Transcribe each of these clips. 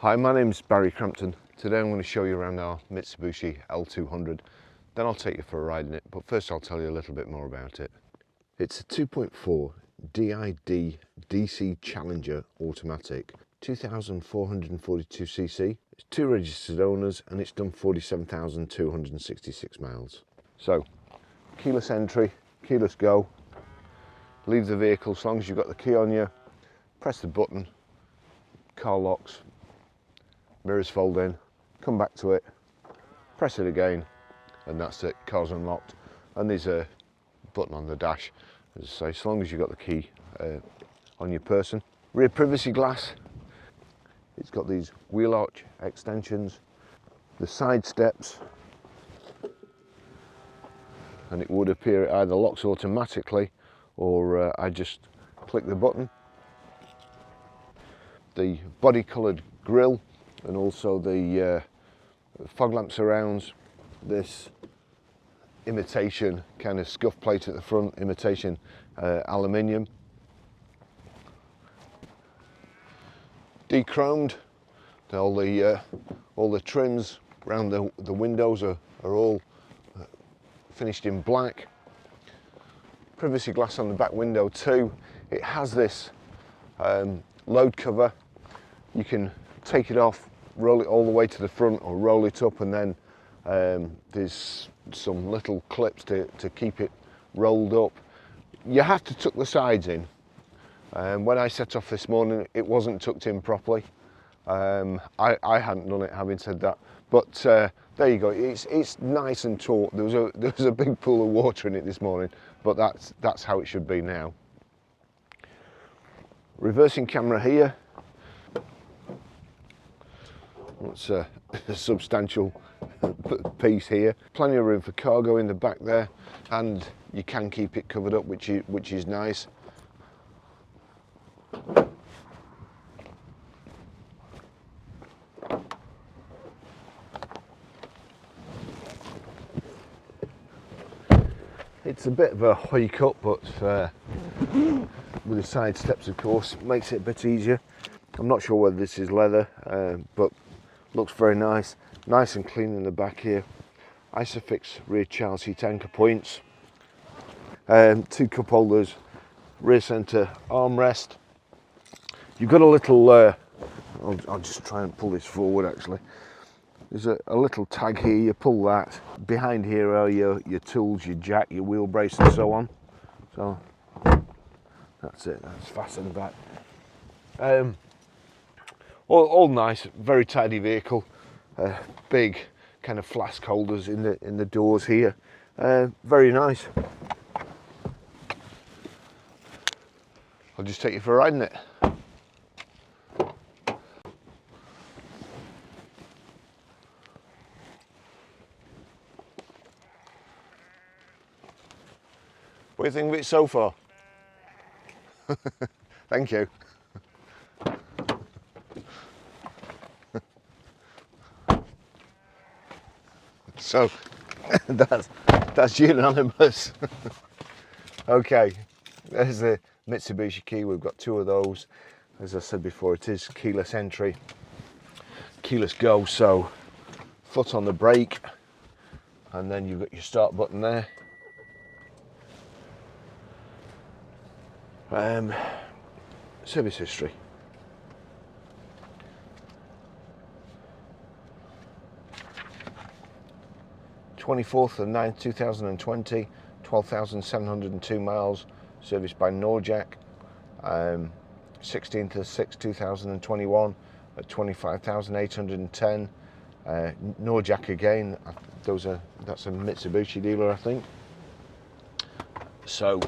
Hi, my name's Barry Crampton. Today I'm going to show you around our Mitsubishi L200. Then I'll take you for a ride in it, but first I'll tell you a little bit more about it. It's a 2.4 DID DC Challenger automatic, 2,442cc. It's 2 registered owners and it's done 47,266 miles. So, keyless entry, keyless go. Leave the vehicle as long as you've got the key on you. Press the button, car locks, mirrors fold in, come back to it, press it again, and that's it, car's unlocked. And there's a button on the dash, as I say, so long as you've got the key on your person. Rear privacy glass, it's got these wheel arch extensions, the side steps, and it would appear it either locks automatically or I just click the button. The body coloured grille and also the fog lamp surrounds, this imitation kind of scuff plate at the front, imitation aluminium. Dechromed, all the trims around the windows are all finished in black. Privacy glass on the back window too. It has this load cover. You can take it off, roll it all the way to the front or roll it up, and then there's some little clips to keep it rolled up. You have to tuck the sides in. When I set off this morning, it wasn't tucked in properly. I hadn't done it, having said that, but there you go. It's nice and taut. There was a big pool of water in it this morning, but that's how it should be now. Reversing camera here. That's a substantial piece here. Plenty of room for cargo in the back there, and you can keep it covered up, which is nice. It's a bit of a hike up, but with the side steps, of course, makes it a bit easier. I'm not sure whether this is leather, but looks very nice. Nice and clean in the back here. Isofix rear child seat anchor points. 2 cup holders, rear centre armrest. You've got a little, I'll just try and pull this forward actually. There's a little tag here, you pull that. Behind here are your tools, your jack, your wheel brace and so on. So that's it, that's fastened back. All nice, very tidy vehicle. Big kind of flask holders in the doors here. Very nice. I'll just take you for a ride in it. What do you think of it so far? Thank you. So that's unanimous. Okay, there's the Mitsubishi key. We've got 2 of those. As I said before, it is keyless entry, keyless go. So foot on the brake, and then you've got your start button there. Service history. 24th of 9th 2020, 12,702 miles, serviced by Norjack. 16th of 6th 2021 at 25,810. Norjack again. That's a Mitsubishi dealer, I think. So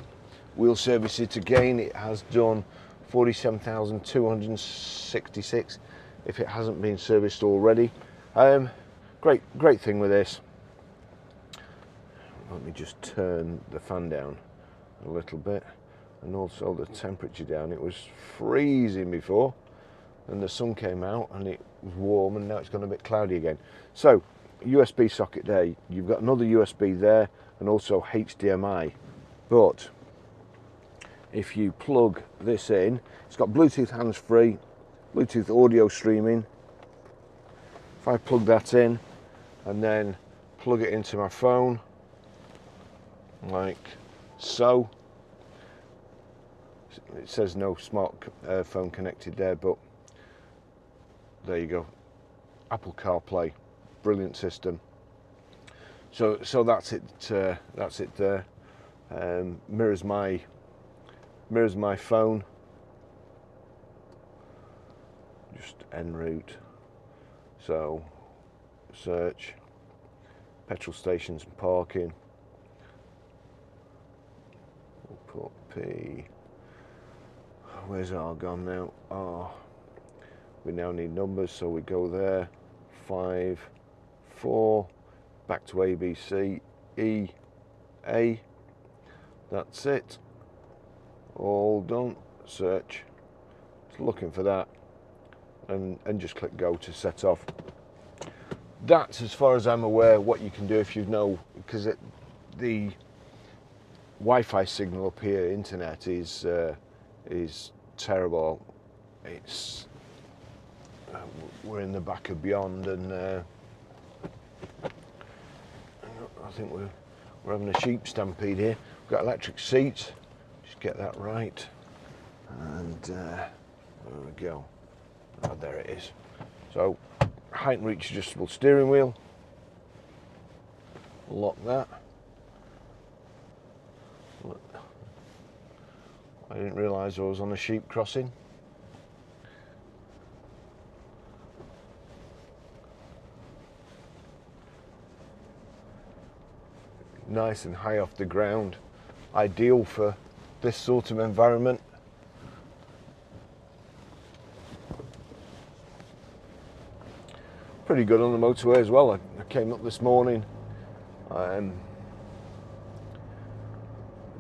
we'll service it again. It has done 47,266 if it hasn't been serviced already. Great thing with this. Let me just turn the fan down a little bit, and also the temperature down. It was freezing before, and the sun came out and it was warm, and now it's gone a bit cloudy again. So USB socket there, you've got another USB there, and also HDMI. But if you plug this in, it's got Bluetooth hands-free, Bluetooth audio streaming, if I plug that in and then plug it into my phone, like so, it says no smart phone connected there, but there you go. Apple CarPlay, brilliant system. So that's it. That's it there. Mirrors my phone. Just en route. So search petrol stations and parking. We'll put P. Where's R gone now? Oh, we now need numbers, so we go there. 5, 4, back to A, B, C, E, A. That's it. All done. Search. Just looking for that, and just click go to set off. That's, as far as I'm aware, what you can do if you know, because the Wi-Fi signal up here, internet, is terrible. It's we're in the back of beyond, and I think we're having a sheep stampede here. We've got electric seats. Just get that right, and there we go. Oh, there it is. So height and reach adjustable steering wheel. Lock that. I didn't realise I was on a sheep crossing. Nice and high off the ground. Ideal for this sort of environment. Pretty good on the motorway as well. I came up this morning.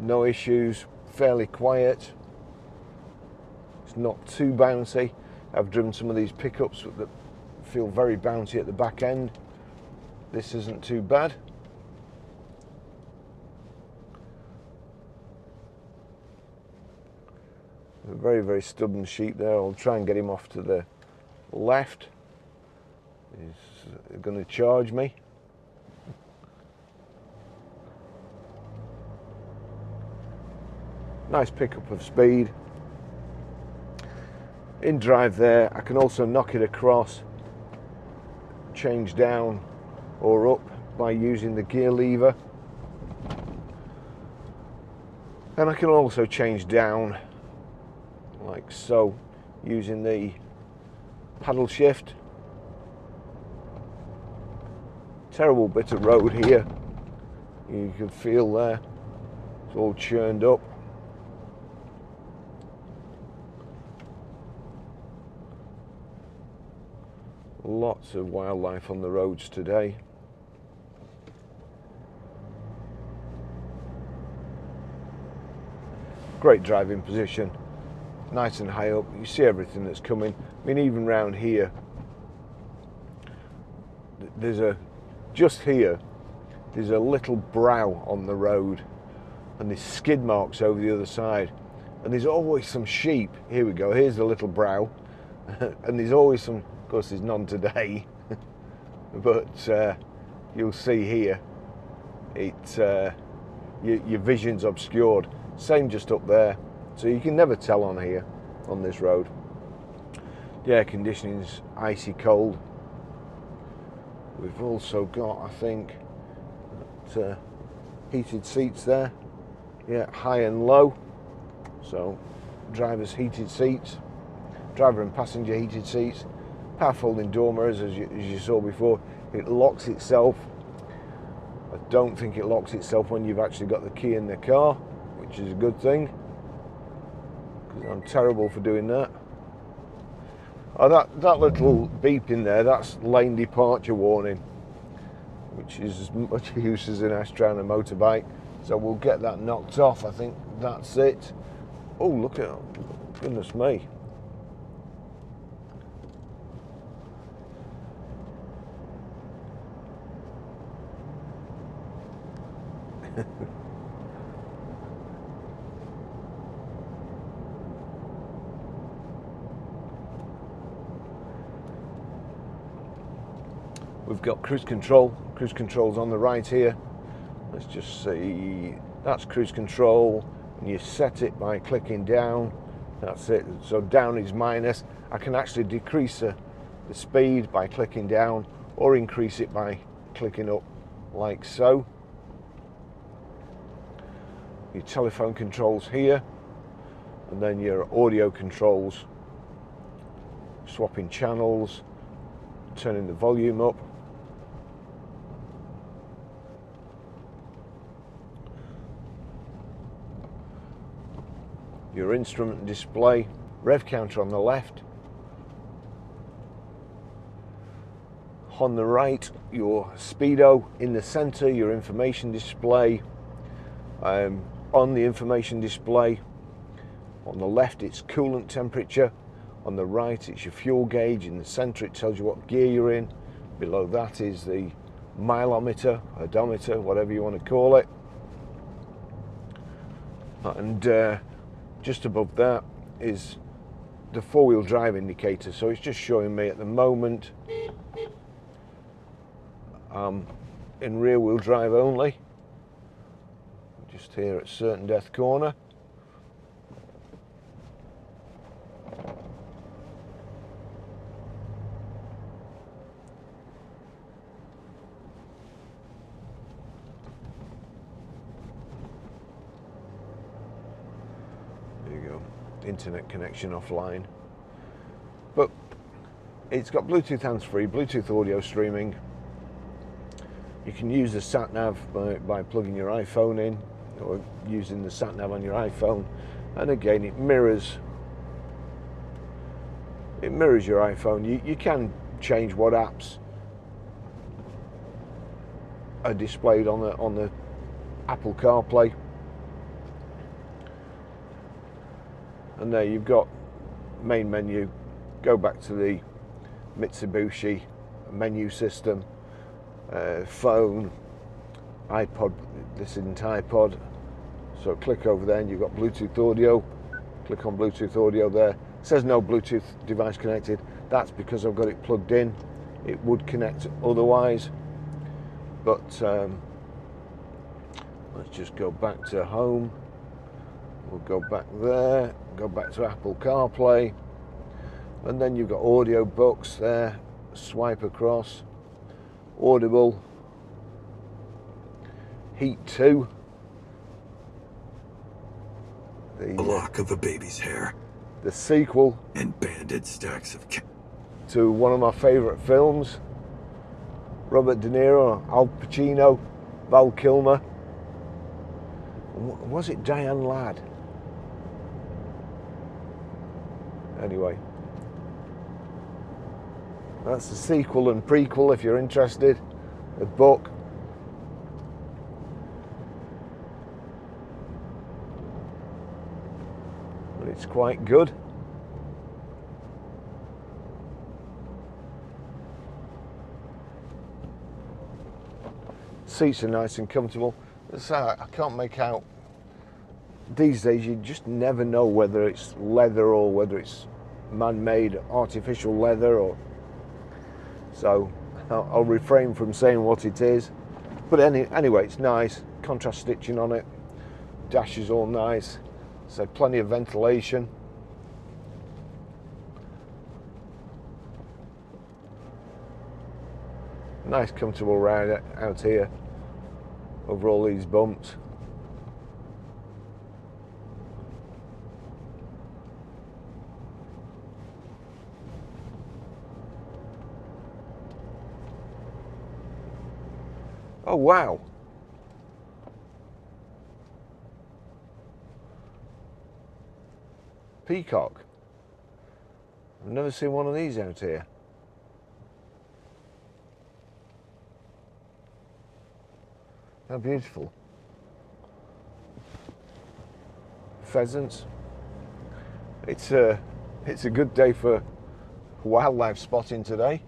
No issues. Fairly quiet. It's not too bouncy. I've driven some of these pickups that feel very bouncy at the back end. This isn't too bad. A very, very stubborn sheep there. I'll try and get him off to the left. He's going to charge me. Nice pickup of speed. In drive there, I can also knock it across, change down or up by using the gear lever. And I can also change down like so, using the paddle shift. Terrible bit of road here. You can feel there, it's all churned up. Lots of wildlife on the roads today. Great driving position, nice and high up. You see everything that's coming. I mean, even round here, just here, there's a little brow on the road, and there's skid marks over the other side, and there's always some sheep. Here we go, here's the little brow, and there's always some. Of course, there's none today, but you'll see here, your vision's obscured. Same just up there, so you can never tell on here, on this road. The air conditioning's icy cold. We've also got, I think, heated seats there. Yeah, high and low. So, driver's heated seats, driver and passenger heated seats. Power folding door mirrors, as you saw before. It locks itself. I don't think it locks itself when you've actually got the key in the car, which is a good thing, because I'm terrible for doing that. Oh, that little beep in there, that's lane departure warning, which is as much use as an ashtray on a motorbike. So we'll get that knocked off. I think that's it. Oh, look at it. Goodness me. we've got cruise control. Cruise control's on the right here. Let's just see, that's cruise control, and you set it by clicking down. That's it. So down is minus. I can actually decrease the speed by clicking down, or increase it by clicking up like so. Your telephone controls here, and then your audio controls, swapping channels, turning the volume up. Your instrument display, rev counter on the left. On the right, your speedo. In the center, your information display. On the information display, on the left it's coolant temperature, on the right it's your fuel gauge, in the center it tells you what gear you're in, below that is the mileometer, odometer, whatever you want to call it, and just above that is the four-wheel drive indicator. So it's just showing me at the moment in rear-wheel drive only. Just here at Certain Death Corner. There you go, internet connection offline. But it's got Bluetooth hands-free, Bluetooth audio streaming. You can use the sat-nav by plugging your iPhone in, or using the sat-nav on your iPhone, and again it mirrors your iPhone. You can change what apps are displayed on the Apple CarPlay, and there you've got main menu. Go back to the Mitsubishi menu system, phone, iPod. This isn't iPod, so click over there and you've got Bluetooth audio. Click on Bluetooth audio there. It says no Bluetooth device connected. That's because I've got it plugged in. It would connect otherwise, but let's just go back to home. We'll go back there, go back to Apple CarPlay, and then you've got audio books there. Swipe across, Audible, Heat 2, A lock of a baby's hair, the sequel, and banded stacks of to one of my favourite films, Robert De Niro, Al Pacino, Val Kilmer. Was it Diane Ladd? Anyway, that's the sequel and prequel if you're interested, the book. But it's quite good. Seats are nice and comfortable. So I can't make out. These days you just never know whether it's leather or whether it's man-made artificial leather, or so I'll refrain from saying what it is. But anyway, it's nice. Contrast stitching on it. Dash is all nice. So plenty of ventilation. Nice comfortable ride out here over all these bumps. Oh wow. Peacock. I've never seen one of these out here. How beautiful. Pheasants. It's a good day for wildlife spotting today.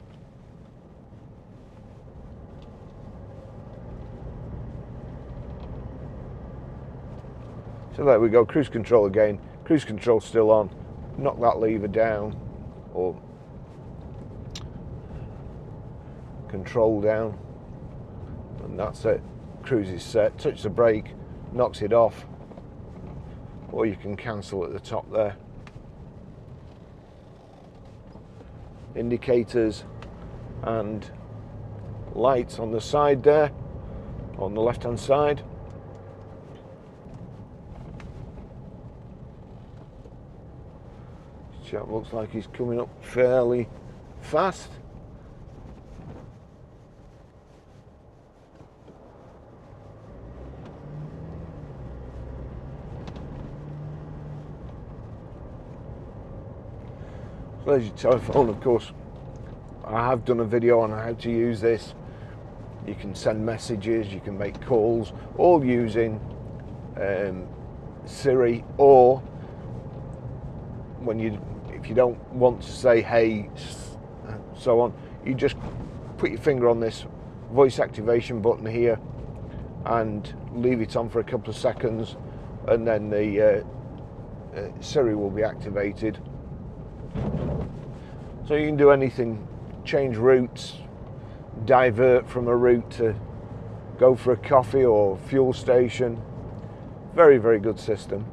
So there we go, cruise control again. Cruise control still on. Knock that lever down, or control down, and that's it. Cruise is set. Touch the brake, knocks it off, or you can cancel at the top there. Indicators and lights on the side there, on the left hand side. This chap looks like he's coming up fairly fast. So there's your telephone, of course. I have done a video on how to use this. You can send messages, you can make calls, all using Siri, or if you don't want to say hey, so on, you just put your finger on this voice activation button here and leave it on for a couple of seconds, and then the Siri will be activated. So you can do anything, change routes, divert from a route to go for a coffee or fuel station. Very, very good system.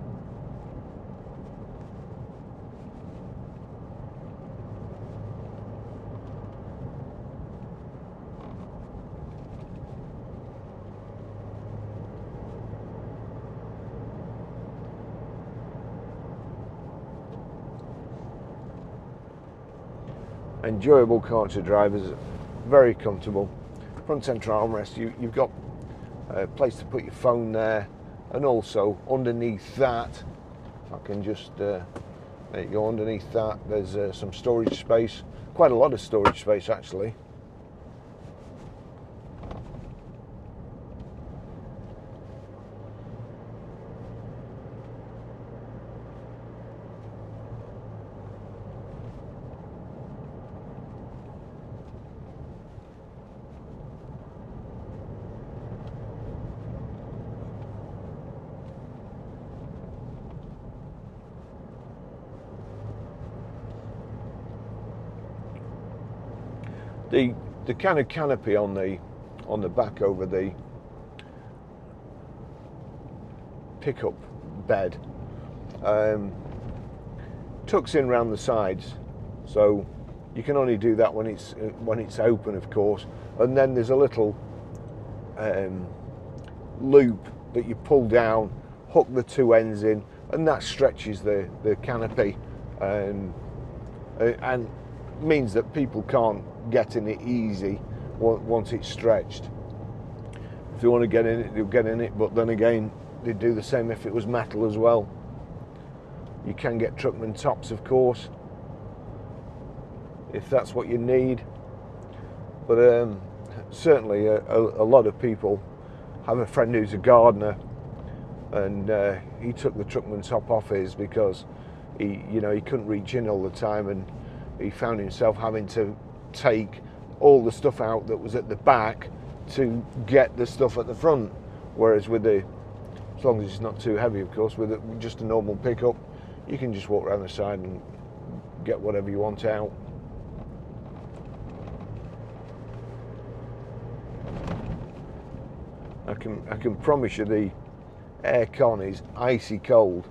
Enjoyable car to drive, is very comfortable. Front center armrest, you've got a place to put your phone there, and also underneath that, if I can just, there you go, underneath that there's some storage space, quite a lot of storage space actually. The kind of canopy on the back over the pickup bed tucks in around the sides, so you can only do that when it's open, of course. And then there's a little loop that you pull down, hook the two ends in, and that stretches the canopy, and means that people can't get in it easy once it's stretched. If you want to get in it, they'll get in it, but then again, they'd do the same if it was metal as well. You can get truckman tops, of course, if that's what you need, but certainly a lot of people have a friend who's a gardener, and he took the truckman top off his because he couldn't reach in all the time, and he found himself having to take all the stuff out that was at the back to get the stuff at the front, whereas with as long as it's not too heavy, of course, with just a normal pickup, you can just walk around the side and get whatever you want out. I can promise you the aircon is icy cold.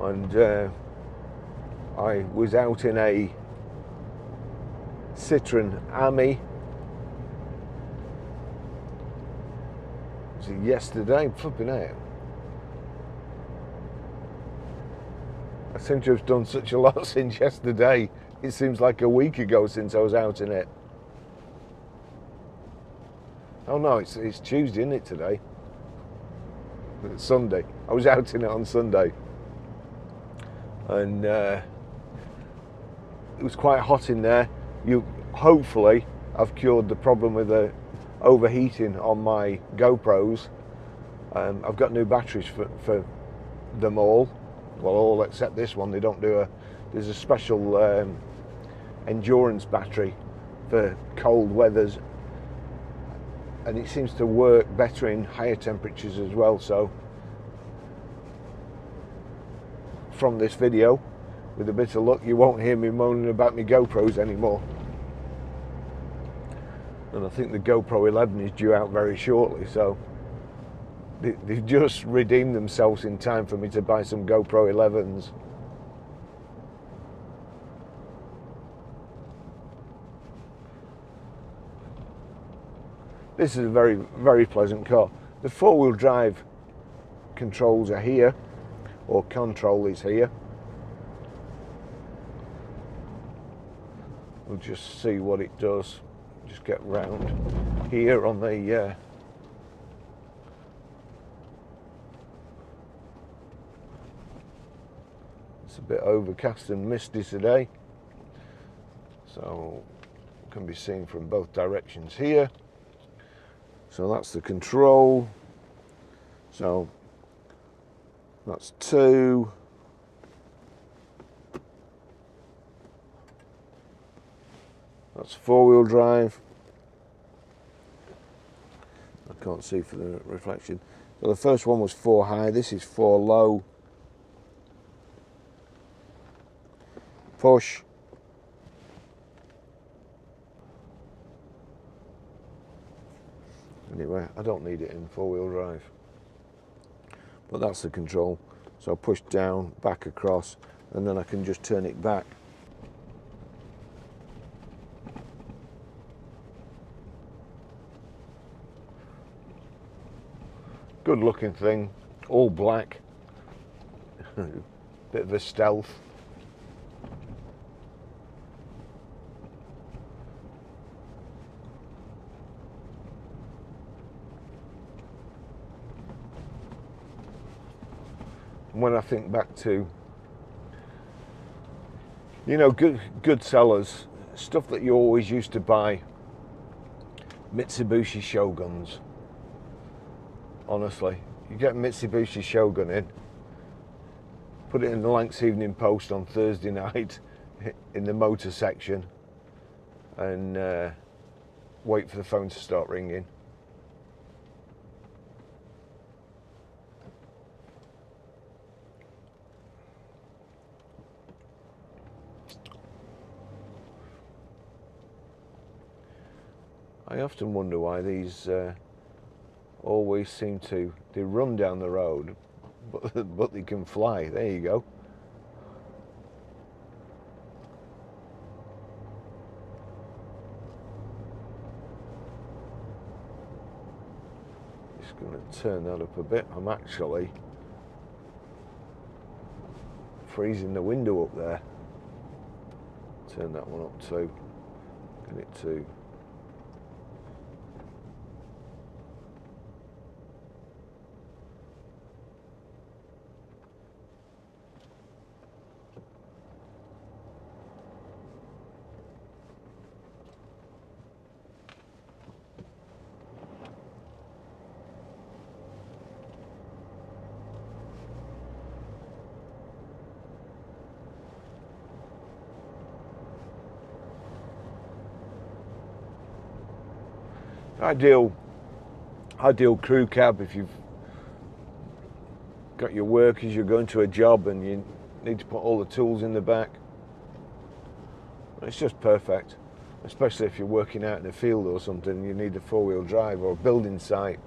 And I was out in a Citroen Ami. Was it yesterday? Flipping out. I seem to have done such a lot since yesterday. It seems like a week ago since I was out in it. Oh no, it's Tuesday, isn't it, today? It's Sunday. I was out in it on Sunday. And it was quite hot in there. Hopefully I've cured the problem with the overheating on my GoPros. I've got new batteries for them all. Well, all except this one. They don't do there's a special endurance battery for cold weathers, and it seems to work better in higher temperatures as well. So from this video. With a bit of luck, you won't hear me moaning about my GoPros anymore. And I think the GoPro 11 is due out very shortly, so they've just redeemed themselves in time for me to buy some GoPro 11s. This is a very, very pleasant car. The four-wheel drive controls are here, or control is here. We'll just see what it does. Just get round here on the it's a bit overcast and misty today, so it can be seen from both directions here. So that's the control. So that's 2. That's four-wheel drive. I can't see for the reflection. So the first one was 4 high, this is 4 low. Push. Anyway, I don't need it in four-wheel drive. But that's the control. So I push down, back across, and then I can just turn it back. Good looking thing, all black. Bit of a stealth. And when I think back to, you know, good sellers, stuff that you always used to buy, Mitsubishi Shoguns. Honestly, you get a Mitsubishi Shogun in, put it in the Lancs Evening Post on Thursday night in the motor section, and wait for the phone to start ringing. I often wonder why these always seem to, they run down the road, but they can fly. There you go. Just going to turn that up a bit. I'm actually freezing the window up there. Turn that one up too. Get it to ideal crew cab if you've got your workers, you're going to a job and you need to put all the tools in the back. It's just perfect, especially if you're working out in a field or something and you need a four-wheel drive, or a building site.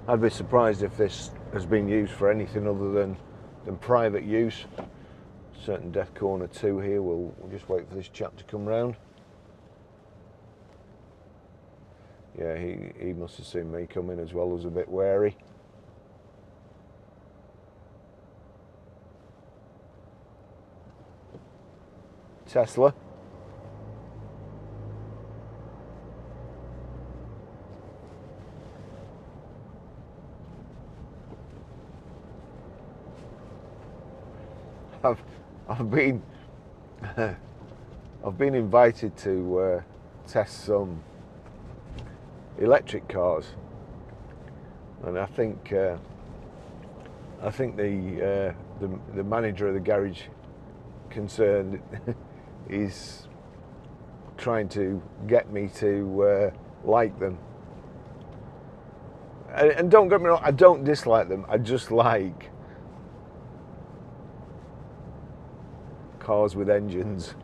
I'd be surprised if this has been used for anything other than private use. Certain Death Corner 2 here, we'll just wait for this chap to come round. Yeah, he must have seen me come in as well, was a bit wary. Tesla. I've been invited to test some electric cars, and I think the manager of the garage concerned is trying to get me to like them, And don't get me wrong, I don't dislike them. I just like cars with engines.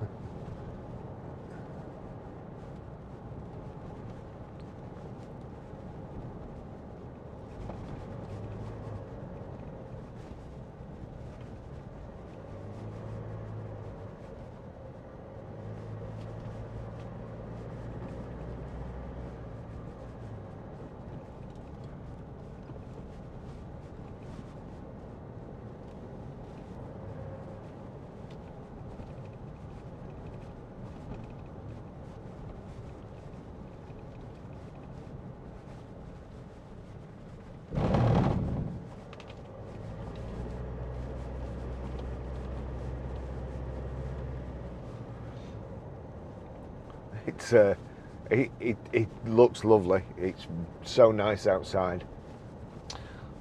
It looks lovely. It's so nice outside.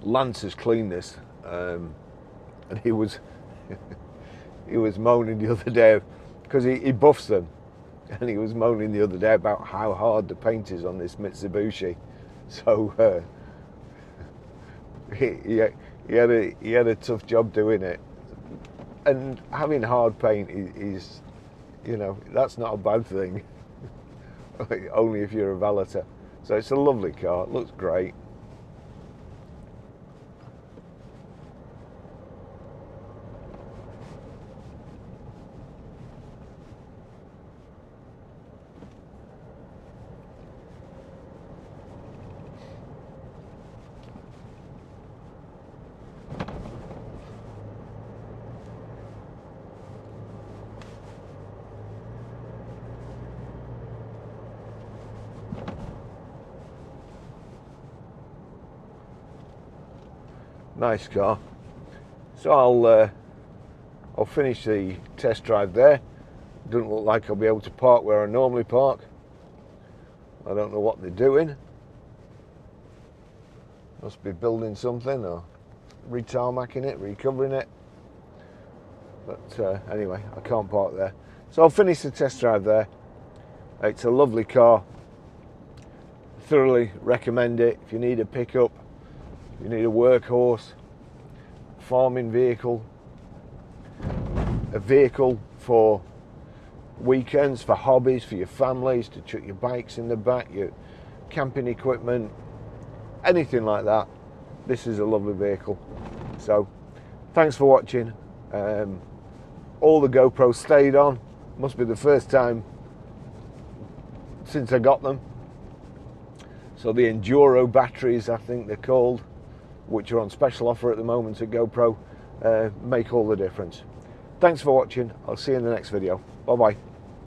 Lance has cleaned this, and he was he was moaning the other day because he buffs them, and he was moaning the other day about how hard the paint is on this Mitsubishi. So he had a tough job doing it, and having hard paint is, you know, that's not a bad thing. Only if you're a valeter. So it's a lovely car, it looks great. Nice car. So I'll finish the test drive there. Doesn't look like I'll be able to park where I normally park. I don't know what they're doing. Must be building something or retarmacking it, recovering it. But anyway, I can't park there. So I'll finish the test drive there. It's a lovely car. Thoroughly recommend it. If you need a pickup, you need a workhorse, farming vehicle, a vehicle for weekends, for hobbies, for your families, to chuck your bikes in the back, your camping equipment, anything like that, this is a lovely vehicle. So thanks for watching. All the GoPros stayed on. Must be the first time since I got them. So the Enduro batteries, I think they're called, which are on special offer at the moment at GoPro, make all the difference. Thanks for watching. I'll see you in the next video. Bye bye.